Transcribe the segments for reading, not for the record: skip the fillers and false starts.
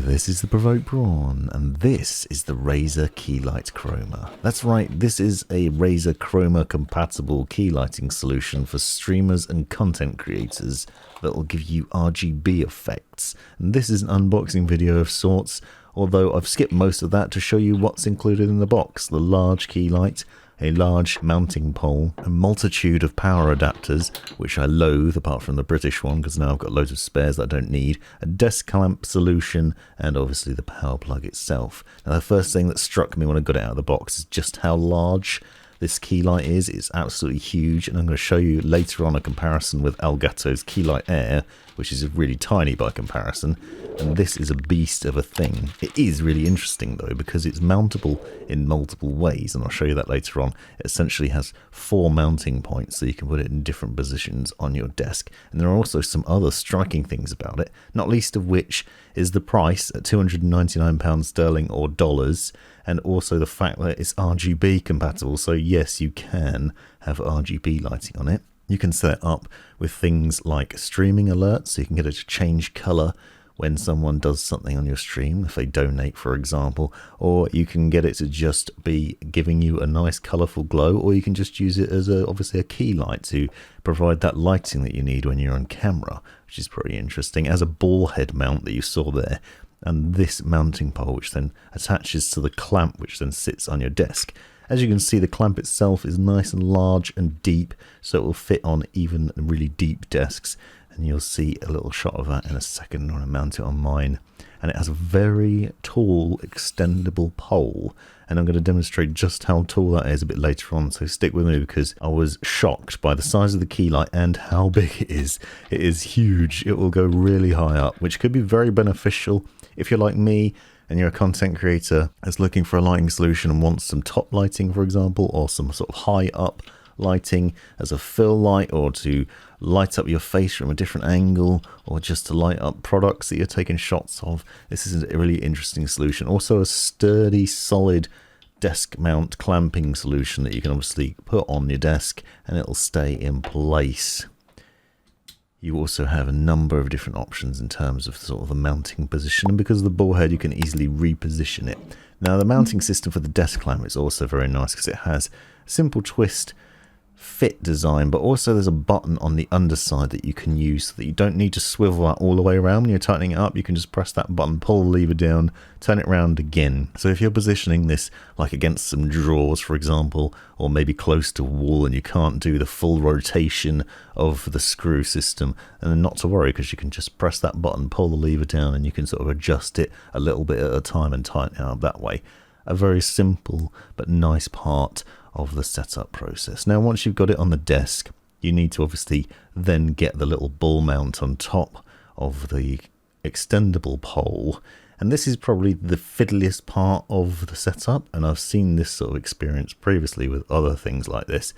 This is the Provoked Prawn, and this is the Razer Key Light Chroma. That's right, this is a Razer Chroma compatible key lighting solution for streamers and content creators that will give you RGB effects. And this is an unboxing video of sorts, although I've skipped most of that to show you what's included in the box. The large key light, a large mounting pole, a multitude of power adapters, which I loathe apart from the British one because now I've got loads of spares that I don't need, a desk clamp solution, and obviously the power plug itself. Now the first thing that struck me when I got it out of the box is just how large this key light is. It's absolutely huge, and I'm going to show you later on a comparison with Elgato's Key Light Air, which is really tiny by comparison, and this is a beast of a thing. It is really interesting though because it's mountable in multiple ways, and I'll show you that later on. It essentially has 4 mounting points, so you can put it in different positions on your desk, and there are also some other striking things about it, not least of which is the price at £299 sterling or dollars, and also the fact that it's RGB compatible, so yes, you can have RGB lighting on it. You can set it up with things like streaming alerts, so you can get it to change colour when someone does something on your stream, if they donate for example, or you can get it to just be giving you a nice colourful glow, or you can just use it as obviously a key light to provide that lighting that you need when you're on camera, which is pretty interesting. As a ball head mount that you saw there, and this mounting pole which then attaches to the clamp which then sits on your desk. As you can see, the clamp itself is nice and large and deep, so it will fit on even really deep desks, and you'll see a little shot of that in a second when I mount it on mine. And it has a very tall extendable pole, and I'm going to demonstrate just how tall that is a bit later on, so stick with me because I was shocked by the size of the key light and how big it is. It is huge. It will go really high up, which could be very beneficial if you're like me and you're a content creator that's looking for a lighting solution and wants some top lighting, for example, or some sort of high up lighting as a fill light, or to light up your face from a different angle, or just to light up products that you're taking shots of. This is a really interesting solution. Also a sturdy, solid desk mount clamping solution that you can obviously put on your desk and it'll stay in place. You also have a number of different options in terms of sort of the mounting position, and because of the ball head you can easily reposition it. Now the mounting system for the desk clamp is also very nice because it has a simple twist fit design, but also there's a button on the underside that you can use so that you don't need to swivel that all the way around. When you're tightening it up, you can just press that button, pull the lever down, turn it around again. So if you're positioning this like against some drawers, for example, or maybe close to a wall and you can't do the full rotation of the screw system, and then not to worry because you can just press that button, pull the lever down, and you can sort of adjust it a little bit at a time and tighten it up that way. A very simple but nice part of the setup process. Now once you've got it on the desk, you need to obviously then get the little ball mount on top of the extendable pole, and this is probably the fiddliest part of the setup, and I've seen this sort of experience previously with other things like this,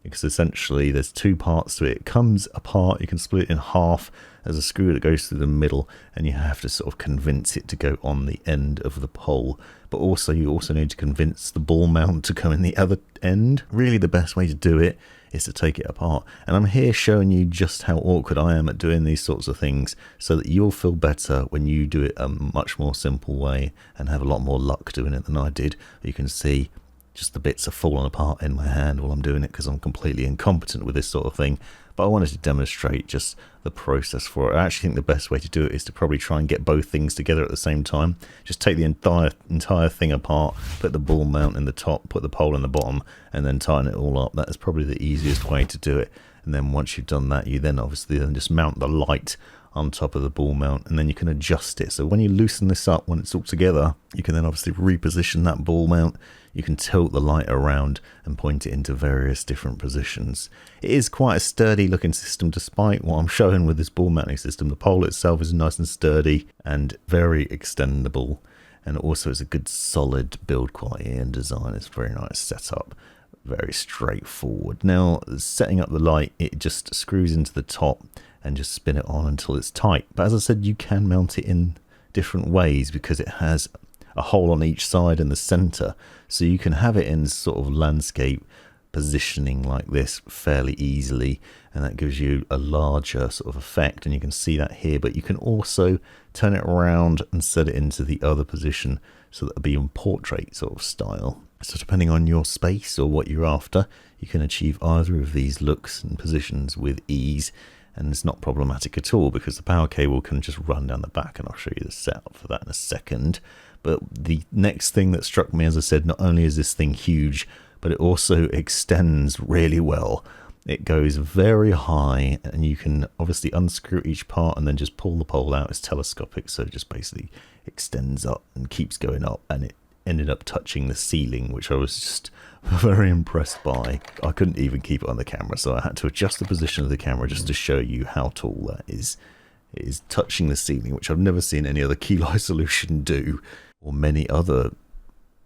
because essentially there's 2 parts to it. It comes apart, you can split it in half, there's a screw that goes through the middle, and you have to sort of convince it to go on the end of the pole, but also you also need to convince the ball mount to come in the other end. Really the best way to do it is to take it apart, and I'm here showing you just how awkward I am at doing these sorts of things so that you'll feel better when you do it a much more simple way and have a lot more luck doing it than I did. You can see just the bits are falling apart in my hand while I'm doing it because I'm completely incompetent with this sort of thing. But I wanted to demonstrate just the process for it. I actually think the best way to do it is to probably try and get both things together at the same time. Just take the entire thing apart, put the ball mount in the top, put the pole in the bottom, and then tighten it all up. That is probably the easiest way to do it. And then once you've done that, you then obviously just mount the light on top of the ball mount, and then you can adjust it. So when you loosen this up, when it's all together, you can then obviously reposition that ball mount. You can tilt the light around and point it into various different positions. It is quite a sturdy looking system despite what I'm showing with this ball mounting system. The pole itself is nice and sturdy and very extendable, and also it's a good solid build quality and design. It's a very nice setup, very straightforward. Now setting up the light, it just screws into the top and just spin it on until it's tight. But as I said, you can mount it in different ways because it has a hole on each side in the center, so you can have it in sort of landscape positioning like this fairly easily, and that gives you a larger sort of effect, and you can see that here. But you can also turn it around and set it into the other position, so that it'll be in portrait sort of style. So depending on your space or what you're after, you can achieve either of these looks and positions with ease, and it's not problematic at all because the power cable can just run down the back, and I'll show you the setup for that in a second. But the next thing that struck me, as I said, not only is this thing huge, but it also extends really well. It goes very high, and you can obviously unscrew each part and then just pull the pole out. It's telescopic, so it just basically extends up and keeps going up, and it ended up touching the ceiling, which I was just very impressed by. I couldn't even keep it on the camera, so I had to adjust the position of the camera just to show you how tall that is. It is touching the ceiling, which I've never seen any other key light solution do, or many other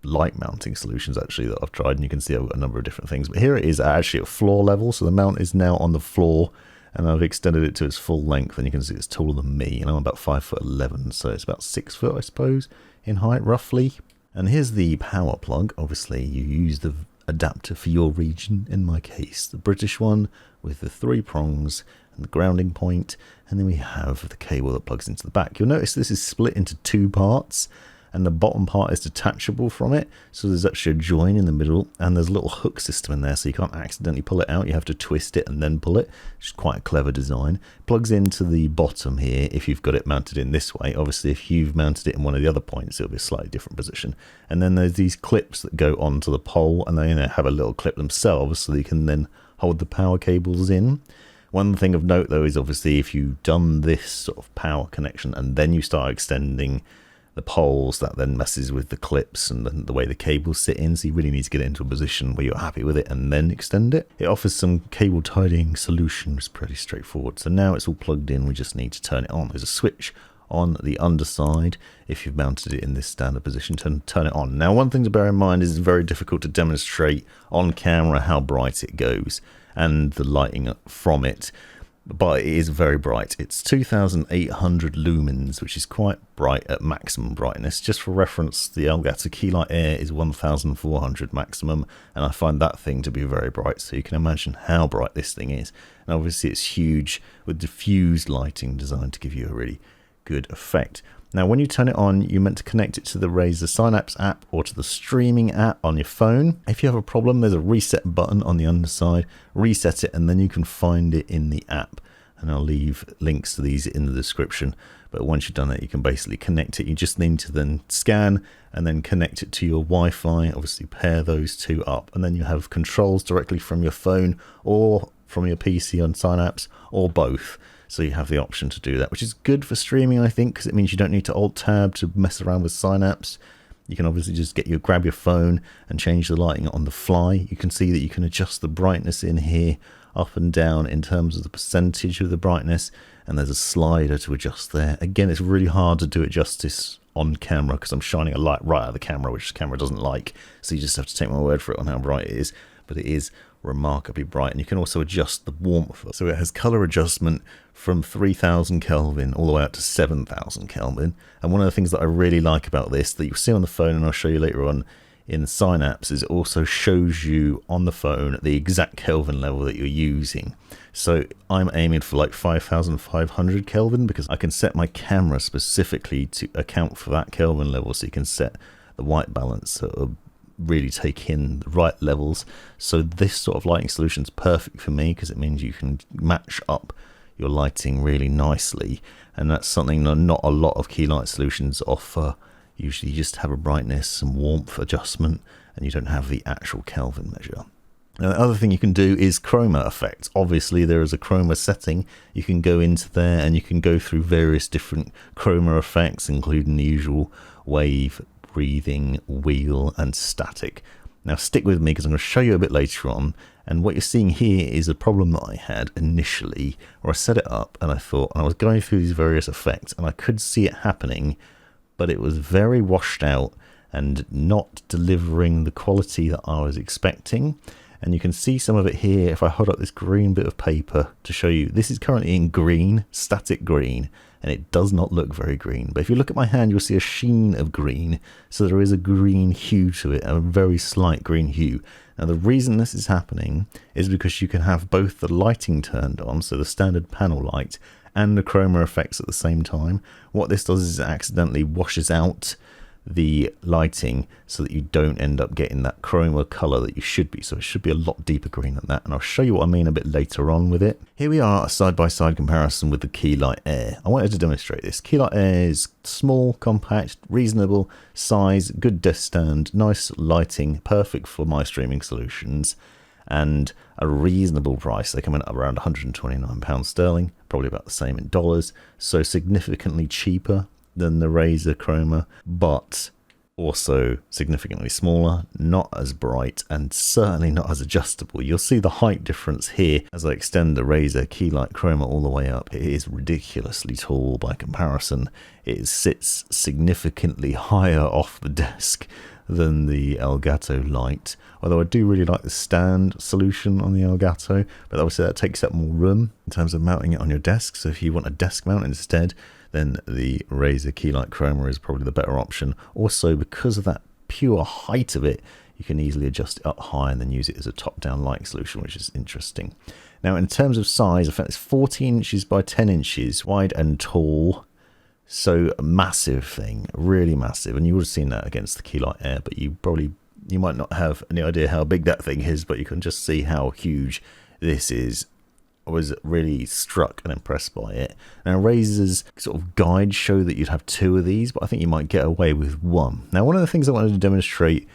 light mounting solutions actually that I've tried, and you can see I've got a number of different things. But here it is actually at floor level, so the mount is now on the floor, and I've extended it to its full length, and you can see it's taller than me, and I'm about 5'11", so it's about 6 foot, I suppose, in height roughly. And here's the power plug. Obviously you use the adapter for your region, in my case the British one with the 3 prongs and the grounding point, and then we have the cable that plugs into the back. You'll notice this is split into 2 parts, and the bottom part is detachable from it, so there's actually a join in the middle, and there's a little hook system in there, so you can't accidentally pull it out. You have to twist it and then pull it, which is quite a clever design. Plugs into the bottom here if you've got it mounted in this way. Obviously if you've mounted it in one of the other points, it'll be a slightly different position. And then there's these clips that go onto the pole, and they have a little clip themselves, so you can then hold the power cables in. One thing of note though is obviously if you've done this sort of power connection and then you start extending the poles, that then messes with the clips and the way the cables sit in, so you really need to get it into a position where you're happy with it and then extend it. It offers some cable tidying solutions, pretty straightforward. So now it's all plugged in, we just need to turn it on. There's a switch on the underside if you've mounted it in this standard position to turn it on. Now one thing to bear in mind is it's very difficult to demonstrate on camera how bright it goes and the lighting from it, but it is very bright. It's 2800 lumens, which is quite bright at maximum brightness. Just for reference, the Elgato Key Light Air is 1400 maximum, and I find that thing to be very bright, so you can imagine how bright this thing is. And obviously it's huge with diffused lighting designed to give you a really good effect. Now when you turn it on, you're meant to connect it to the Razer Synapse app or to the streaming app on your phone. If you have a problem, there's a reset button on the underside. Reset it and then you can find it in the app, and I'll leave links to these in the description. But once you've done it, you can basically connect it. You just need to then scan and then connect it to your Wi-Fi. Obviously pair those two up, and then you have controls directly from your phone or from your PC on Synapse, or both. So you have the option to do that, which is good for streaming, I think, because it means you don't need to Alt-Tab to mess around with Synapse. You can obviously just grab your phone and change the lighting on the fly. You can see that you can adjust the brightness in here up and down in terms of the percentage of the brightness, and there's a slider to adjust there. Again, it's really hard to do it justice on camera because I'm shining a light right at the camera, which the camera doesn't like, so you just have to take my word for it on how bright it is. But it is remarkably bright, and you can also adjust the warmth, so it has color adjustment from 3000 Kelvin all the way up to 7000 Kelvin. And one of the things that I really like about this that you'll see on the phone, and I'll show you later on in Synapse, is it also shows you on the phone the exact Kelvin level that you're using. So I'm aiming for like 5500 Kelvin because I can set my camera specifically to account for that Kelvin level, so you can set the white balance so really take in the right levels. So this sort of lighting solution is perfect for me because it means you can match up your lighting really nicely, and that's something that not a lot of key light solutions offer. Usually you just have a brightness and warmth adjustment, and you don't have the actual Kelvin measure. Now, the other thing you can do is Chroma Effect. Obviously there is a Chroma setting. You can go into there and you can go through various different Chroma effects, including the usual wave, breathing, wheel and static. Now stick with me because I'm going to show you a bit later on, and what you're seeing here is a problem that I had initially where I set it up and I was going through these various effects and I could see it happening, but it was very washed out and not delivering the quality that I was expecting. And you can see some of it here if I hold up this green bit of paper to show you. This is currently in green, static green, and it does not look very green. But if you look at my hand, you'll see a sheen of green, so there is a green hue to it, a very slight green hue. Now the reason this is happening is because you can have both the lighting turned on, so the standard panel light, and the chroma effects at the same time. What this does is it accidentally washes out the lighting so that you don't end up getting that chroma color that you should be. So it should be a lot deeper green than that, and I'll show you what I mean a bit later on with it. Here we are, a side-by-side comparison with the Key Light Air. I wanted to demonstrate this. Key Light Air is small, compact, reasonable size, good desk stand, nice lighting, perfect for my streaming solutions, and a reasonable price. They come in at around £129 sterling, probably about the same in dollars, so significantly cheaper than the Razer Chroma, but also significantly smaller, not as bright, and certainly not as adjustable. You'll see the height difference here as I extend the Razer Key Light Chroma all the way up. It is ridiculously tall by comparison. It sits significantly higher off the desk than the Elgato Light, although I do really like the stand solution on the Elgato, but obviously that takes up more room in terms of mounting it on your desk. So if you want a desk mount instead, then the Razer Key Light Chroma is probably the better option. Also, because of that pure height of it, you can easily adjust it up high and then use it as a top-down light solution, which is interesting. Now, in terms of size, I think it's 14 inches by 10 inches wide and tall. So a massive thing, really massive. And you would have seen that against the Key Light Air, but you might not have any idea how big that thing is, but you can just see how huge this is. I was really struck and impressed by it. Now, Razer's sort of guides show that you'd have 2 of these, but I think you might get away with 1. Now, one of the things I wanted to demonstrate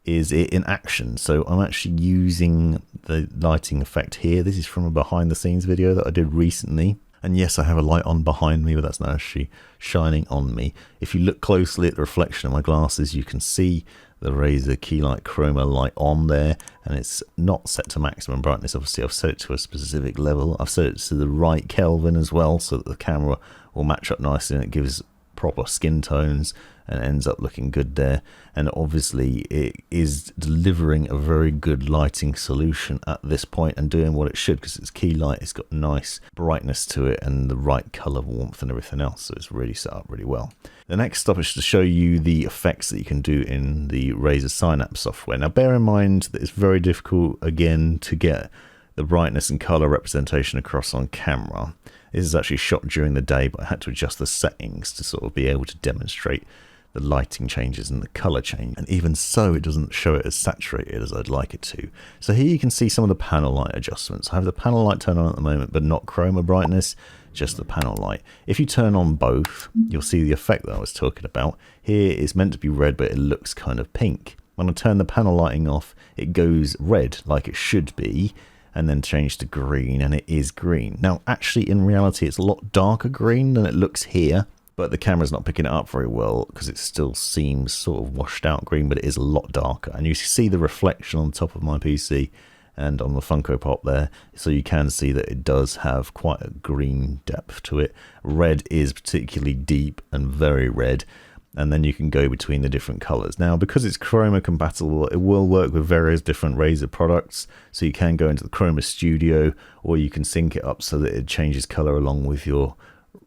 is it in action. So I'm actually using the lighting effect here. This is from a behind the scenes video that I did recently. And yes, I have a light on behind me, but that's not actually shining on me. If you look closely at the reflection of my glasses, you can see the Razer Key Light Chroma light on there, and it's not set to maximum brightness. Obviously, I've set it to a specific level. I've set it to the right Kelvin as well, so that the camera will match up nicely and it gives proper skin tones and ends up looking good there. And obviously it is delivering a very good lighting solution at this point and doing what it should, because it's Key Light. It's got nice brightness to it and the right color warmth and everything else, so it's really set up really well. The next stop is to show you the effects that you can do in the Razer Synapse software. Now bear in mind that it's very difficult again to get the brightness and color representation across on camera. This is actually shot during the day, but I had to adjust the settings to sort of be able to demonstrate the lighting changes and the color change. And even so, it doesn't show it as saturated as I'd like it to. So here you can see some of the panel light adjustments. I have the panel light turned on at the moment, but not chroma brightness, just the panel light. If you turn on both, you'll see the effect that I was talking about. Here it's meant to be red, but it looks kind of pink. When I turn the panel lighting off, it goes red like it should be, and then change to green, and it is green. Now, actually, in reality, it's a lot darker green than it looks here, but the camera's not picking it up very well because it still seems sort of washed out green, but it is a lot darker. And you see the reflection on top of my PC and on the Funko Pop there, so you can see that it does have quite a green depth to it. Red is particularly deep and very red, and then you can go between the different colors. Now, because it's Chroma compatible, it will work with various different Razer products, so you can go into the Chroma Studio, or you can sync it up so that it changes color along with your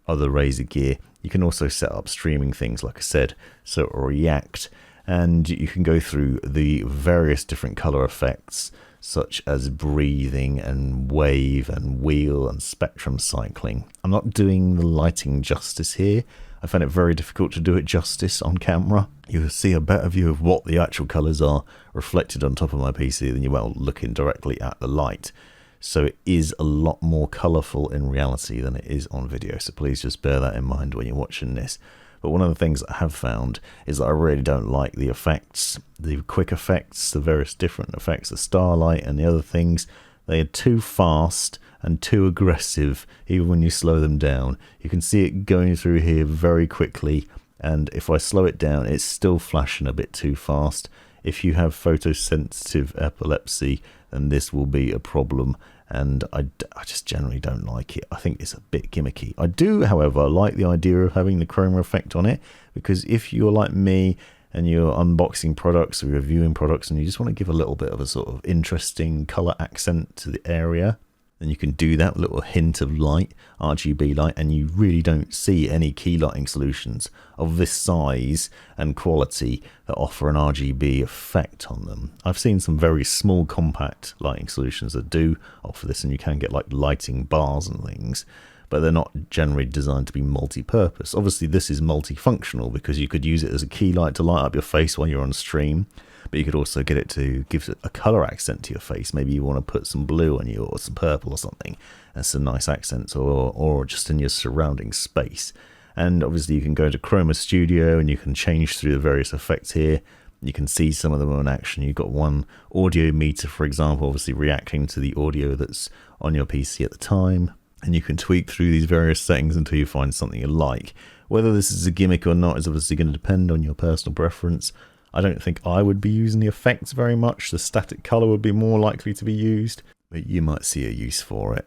other Razer gear. You can also set up streaming things, like I said, so it will react, and you can go through the various different color effects, such as breathing and wave and wheel and spectrum cycling. I'm not doing the lighting justice here. I found it very difficult to do it justice on camera. You'll see a better view of what the actual colours are reflected on top of my PC than you will looking directly at the light. So it is a lot more colourful in reality than it is on video, so please just bear that in mind when you're watching this. But one of the things I have found is that I really don't like the effects, the quick effects, the various different effects, the starlight and the other things. They are too fast and too aggressive, even when you slow them down. You can see it going through here very quickly, and if I slow it down, it's still flashing a bit too fast. If you have photosensitive epilepsy, then this will be a problem, and I just generally don't like it. I think it's a bit gimmicky. I do, however, like the idea of having the chroma effect on it, because if you're like me and you're unboxing products or reviewing products and you just want to give a little bit of a sort of interesting color accent to the area, then you can do that little hint of light, RGB light, and you really don't see any key lighting solutions of this size and quality that offer an RGB effect on them. I've seen some very small compact lighting solutions that do offer this, and you can get like lighting bars and things, but they're not generally designed to be multi-purpose. Obviously this is multifunctional because you could use it as a key light to light up your face while you're on stream, but you could also get it to give a color accent to your face. Maybe you want to put some blue on you or some purple or something and some nice accents, or just in your surrounding space. And obviously you can go to Chroma Studio and you can change through the various effects here. You can see some of them in action. You've got one audio meter, for example, obviously reacting to the audio that's on your PC at the time. And you can tweak through these various settings until you find something you like. Whether this is a gimmick or not is obviously going to depend on your personal preference. I don't think I would be using the effects very much. The static color would be more likely to be used, but you might see a use for it.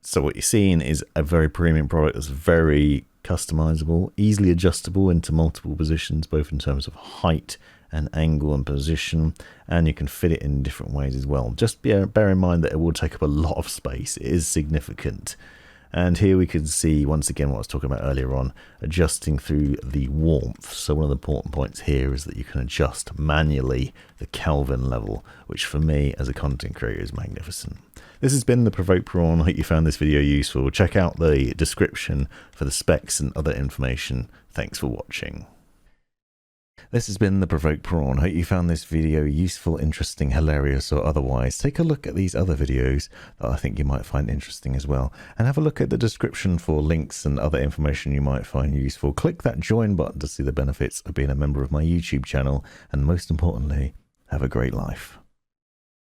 So what you're seeing is a very premium product that's very customizable, easily adjustable into multiple positions, both in terms of height and angle and position, and you can fit it in different ways as well. Just bear in mind that it will take up a lot of space. It is significant. And here we can see, once again, what I was talking about earlier on, adjusting through the warmth. So one of the important points here is that you can adjust manually the Kelvin level, which for me as a content creator is magnificent. This has been the Provoked Prawn. I hope you found this video useful. Check out the description for the specs and other information. Thanks for watching. This has been the Provoked Prawn. Hope you found this video useful, interesting, hilarious, or otherwise. Take a look at these other videos that I think you might find interesting as well. And have a look at the description for links and other information you might find useful. Click that join button to see the benefits of being a member of my YouTube channel. And most importantly, have a great life.